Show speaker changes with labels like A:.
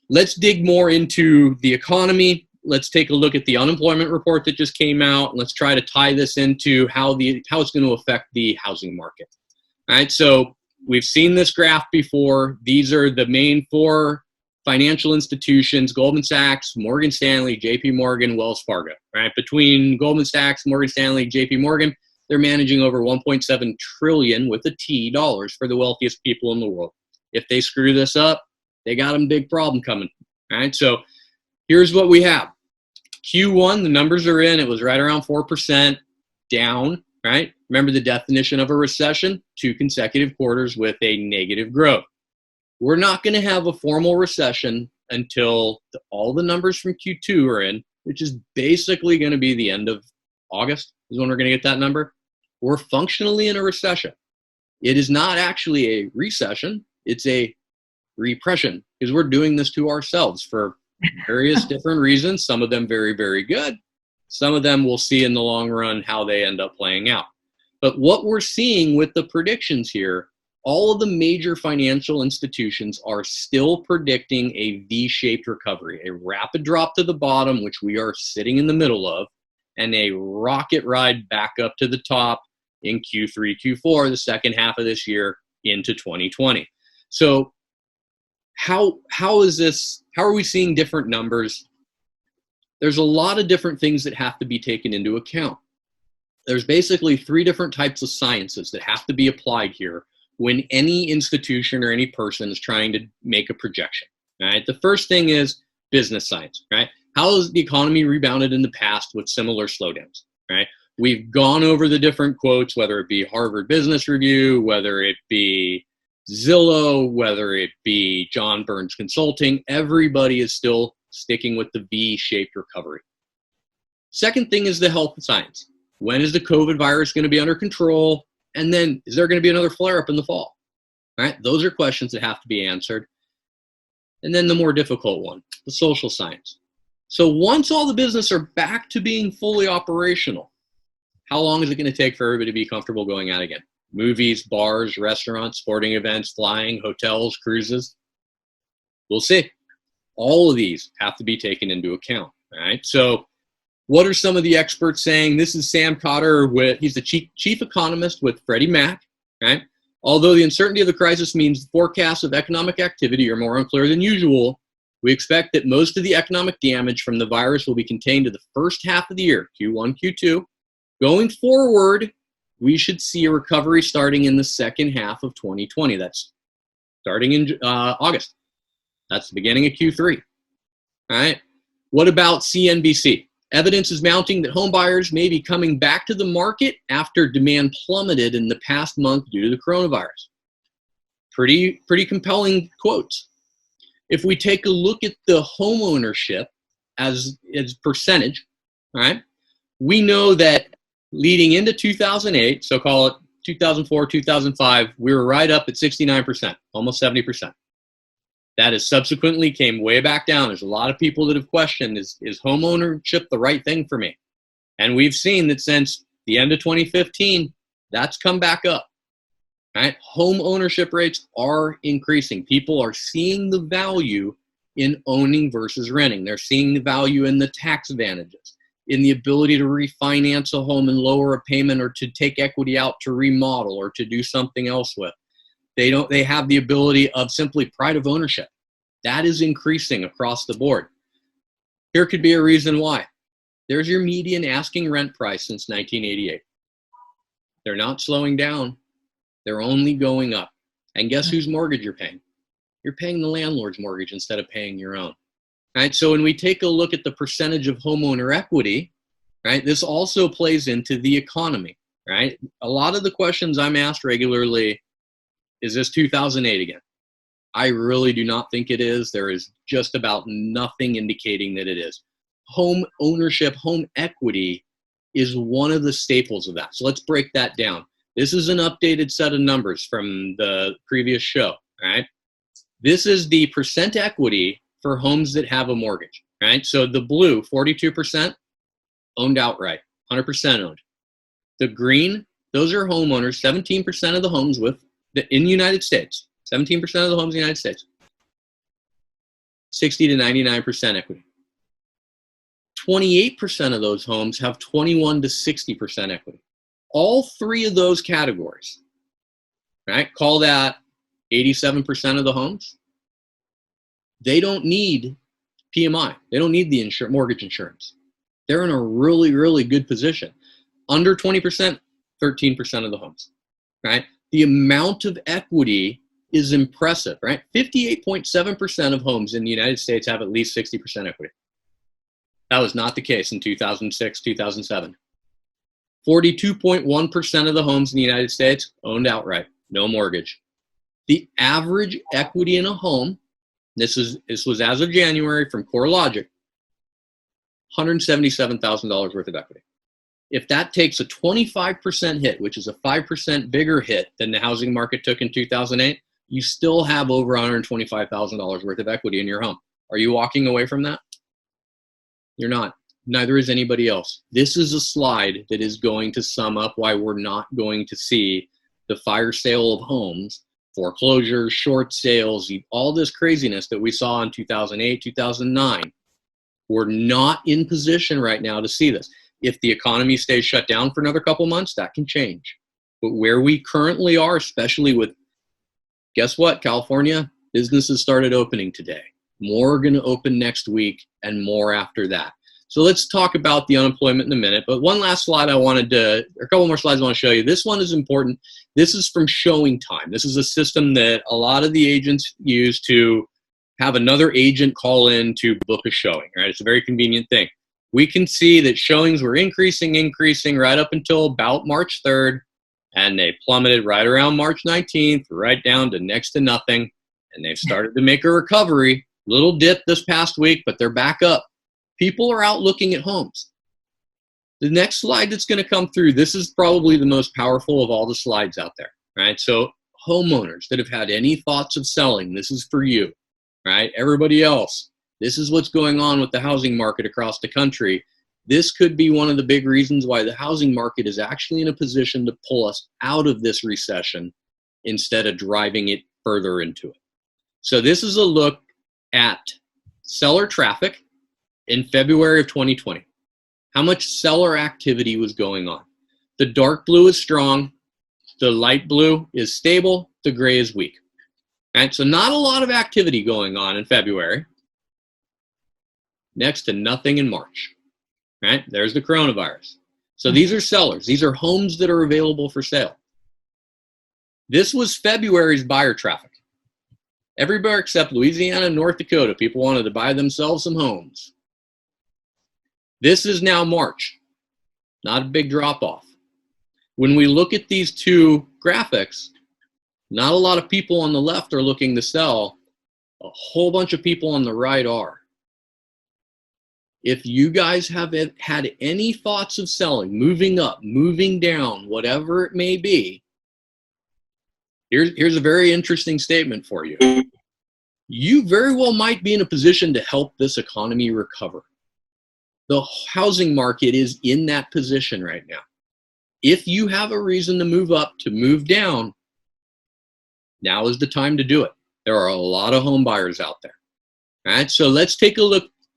A: let's dig more into the economy. Let's take a look at the unemployment report that just came out. And let's try to tie this into how it's going to affect the housing market. All right, so we've seen this graph before. These are the main four financial institutions: Goldman Sachs, Morgan Stanley, JP Morgan, Wells Fargo. All right, between Goldman Sachs, Morgan Stanley, JP Morgan, they're managing over 1.7 trillion with a T dollars for the wealthiest people in the world. If they screw this up, they got a big problem coming. All right, so here's what we have. Q1, the numbers are in. It was right around 4% down, right? Remember the definition of a recession: 2 consecutive quarters with a negative growth. We're not going to have a formal recession until all the numbers from Q2 are in, which is basically going to be the end of August is when we're going to get that number. We're functionally in a recession. It is not actually a recession. It's a repression, because we're doing this to ourselves for various different reasons. Some of them very, very good. Some of them we'll see in the long run how they end up playing out. But what we're seeing with the predictions here, all of the major financial institutions are still predicting a V-shaped recovery, a rapid drop to the bottom, which we are sitting in the middle of, and a rocket ride back up to the top in Q3, Q4, the second half of this year into 2020. So how are we seeing different numbers? There's a lot of different things that have to be taken into account. There's basically 3 different types of sciences that have to be applied here when any institution or any person is trying to make a projection. All right. The first thing is business science, right? How has the economy rebounded in the past with similar slowdowns, right? We've gone over the different quotes, whether it be Harvard Business Review, whether it be Zillow, whether it be John Burns Consulting. Everybody is still sticking with the V-shaped recovery. Second thing is the health science. When is the COVID virus going to be under control? And then is there going to be another flare-up in the fall? All right, those are questions that have to be answered. And then the more difficult one, the social science. So once all the business are back to being fully operational, how long is it going to take for everybody to be comfortable going out again? Movies, bars, restaurants, sporting events, flying, hotels, cruises. We'll see. All of these have to be taken into account. All right, so what are some of the experts saying? This is Sam Cotter. He's the chief economist with Freddie Mac. Right? Although the uncertainty of the crisis means the forecasts of economic activity are more unclear than usual, we expect that most of the economic damage from the virus will be contained to the first half of the year, Q1, Q2. Going forward, we should see a recovery starting in the second half of 2020. That's starting in August. That's the beginning of Q3. All right. What about CNBC? Evidence is mounting that home buyers may be coming back to the market after demand plummeted in the past month due to the coronavirus. Pretty compelling quotes. If we take a look at the home ownership as percentage, all right, we know that leading into 2008, so call it 2004, 2005, we were right up at 69%, almost 70%. That has subsequently came way back down. There's a lot of people that have questioned, is home ownership the right thing for me? And we've seen that since the end of 2015, that's come back up. Right? Home ownership rates are increasing. People are seeing the value in owning versus renting. They're seeing the value in the tax advantages, in the ability to refinance a home and lower a payment, or to take equity out to remodel or to do something else with. They have the ability of simply pride of ownership. That is increasing across the board. Here could be a reason why. There's your median asking rent price since 1988. They're not slowing down. They're only going up. And guess whose mortgage you're paying? You're paying the landlord's mortgage instead of paying your own. Right? So when we take a look at the percentage of homeowner equity, right, this also plays into the economy. Right? A lot of the questions I'm asked regularly, is this 2008 again? I really do not think it is. There is just about nothing indicating that it is. Home ownership, home equity is one of the staples of that. So let's break that down. This is an updated set of numbers from the previous show, right? This is the percent equity for homes that have a mortgage, right? So the blue, 42% owned outright, 100% owned. The green, those are homeowners, 17% of the homes in the United States, 17% of the homes in the United States. 60 to 99% equity. 28% of those homes have 21 to 60% equity. All three of those categories, right? Call that 87% of the homes. They don't need PMI. They don't need the mortgage insurance. They're in a really, really good position. Under 20%, 13% of the homes, right? The amount of equity is impressive, right? 58.7% of homes in the United States have at least 60% equity. That was not the case in 2006, 2007. 42.1% of the homes in the United States owned outright, no mortgage. The average equity in a home, this was as of January from CoreLogic, $177,000 worth of equity. If that takes a 25% hit, which is a 5% bigger hit than the housing market took in 2008, you still have over $125,000 worth of equity in your home. Are you walking away from that? You're not. Neither is anybody else. This is a slide that is going to sum up why we're not going to see the fire sale of homes, foreclosures, short sales, all this craziness that we saw in 2008, 2009. We're not in position right now to see this. If the economy stays shut down for another couple months, that can change. But where we currently are, especially with, guess what, California, businesses started opening today. More are going to open next week and more after that. So let's talk about the unemployment in a minute. But one last slide or a couple more slides I want to show you. This one is important. This is from Showing Time. This is a system that a lot of the agents use to have another agent call in to book a showing, right? It's a very convenient thing. We can see that showings were increasing right up until about March 3rd, and they plummeted right around March 19th, right down to next to nothing, and they've started to make a recovery. Little dip this past week, but they're back up. People are out looking at homes. The next slide that's going to come through, this is probably the most powerful of all the slides out there, right? So homeowners that have had any thoughts of selling, this is for you, right? Everybody else, this is what's going on with the housing market across the country. This could be one of the big reasons why the housing market is actually in a position to pull us out of this recession instead of driving it further into it. So this is a look at seller traffic in February of 2020. How much seller activity was going on? The dark blue is strong, the light blue is stable, the gray is weak. Right? So not a lot of activity going on in February. Next to nothing in March. Right? There's the coronavirus. So these are sellers. These are homes that are available for sale. This was February's buyer traffic. Everywhere except Louisiana and North Dakota, people wanted to buy themselves some homes. This is now March. Not a big drop off. When we look at these two graphics, not a lot of people on the left are looking to sell. A whole bunch of people on the right are. If you guys have had any thoughts of selling, moving up, moving down, whatever it may be, here's a very interesting statement for you. You very well might be in a position to help this economy recover. The housing market is in that position right now. If you have a reason to move up, to move down, now is the time to do it. There are a lot of home buyers out there. All right, so let's take a look